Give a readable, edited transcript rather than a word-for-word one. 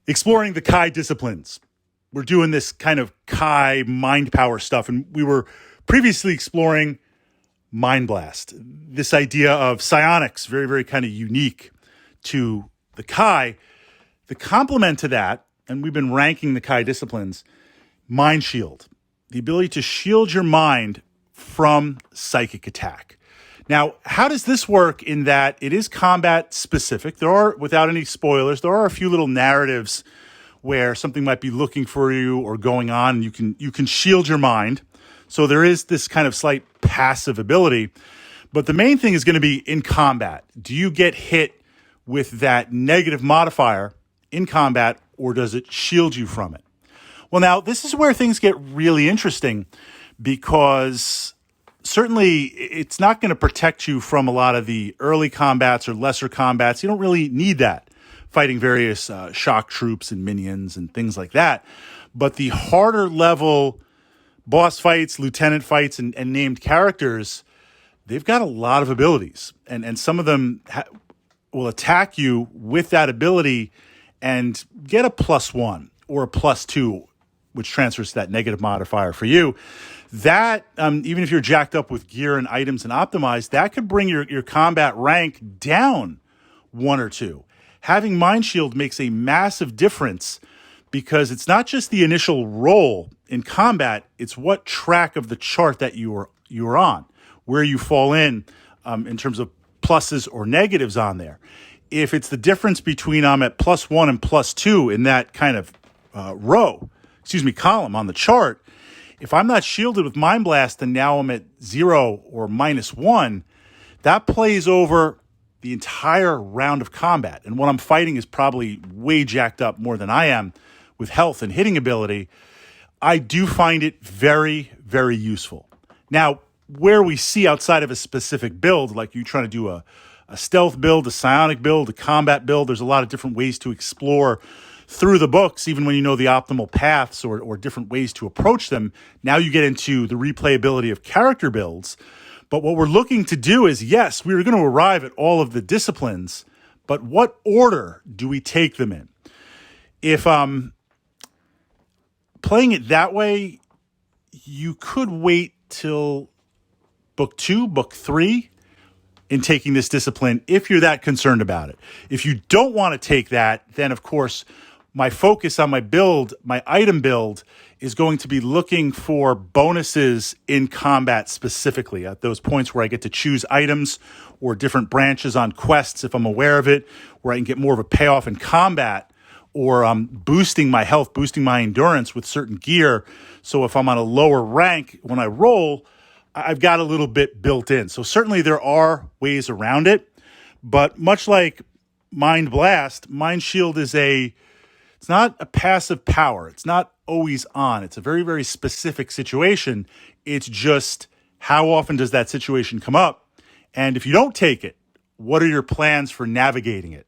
exploring the Kai disciplines. We're doing this kind of Kai mind power stuff, and we were previously exploring Mind Blast, this idea of psionics, very, very kind of unique to the Kai. The complement to that, and we've been ranking the Kai disciplines, Mindshield, the ability to shield your mind from psychic attack. Now, how does this work in that it is combat specific? There are, without any spoilers, there are a few little narratives where something might be looking for you or going on, and you can shield your mind. So there is this kind of slight passive ability. But the main thing is going to be in combat. Do you get hit with that negative modifier in combat, or does it shield you from it? Well, now, this is where things get really interesting, because certainly it's not going to protect you from a lot of the early combats or lesser combats. You don't really need that, fighting various shock troops and minions and things like that. But the harder level boss fights, lieutenant fights, and named characters, they've got a lot of abilities. And some of them will attack you with that ability and get a +1 or a +2, which transfers to that negative modifier for you. That, even if you're jacked up with gear and items and optimized, that could bring your combat rank down 1 or 2. Having Mindshield makes a massive difference, because it's not just the initial roll in combat, it's what track of the chart that you are on, where you fall in terms of pluses or negatives on there. If it's the difference between I'm at +1 and +2 in that kind of column on the chart, if I'm not shielded with Mind Blast and now I'm at 0 or -1, that plays over the entire round of combat. And what I'm fighting is probably way jacked up more than I am with health and hitting ability. I do find it very, very useful. Now, where we see outside of a specific build, like you trying to do a stealth build, a psionic build, a combat build, there's a lot of different ways to explore through the books, even when you know the optimal paths or different ways to approach them. Now you get into the replayability of character builds. But what we're looking to do is, yes, we're going to arrive at all of the disciplines, but what order do we take them in? If playing it that way, you could wait till book 2, book 3 in taking this discipline if you're that concerned about it. If you don't want to take that, then of course my focus on my build, my item build, is going to be looking for bonuses in combat specifically at those points where I get to choose items or different branches on quests if I'm aware of it, where I can get more of a payoff in combat, or boosting my health, boosting my endurance with certain gear. So if I'm on a lower rank, when I roll, I've got a little bit built in. So certainly there are ways around it, but much like Mind Blast, Mindshield is it's not a passive power. It's not always on. It's a very, very specific situation. It's just how often does that situation come up? And if you don't take it, what are your plans for navigating it?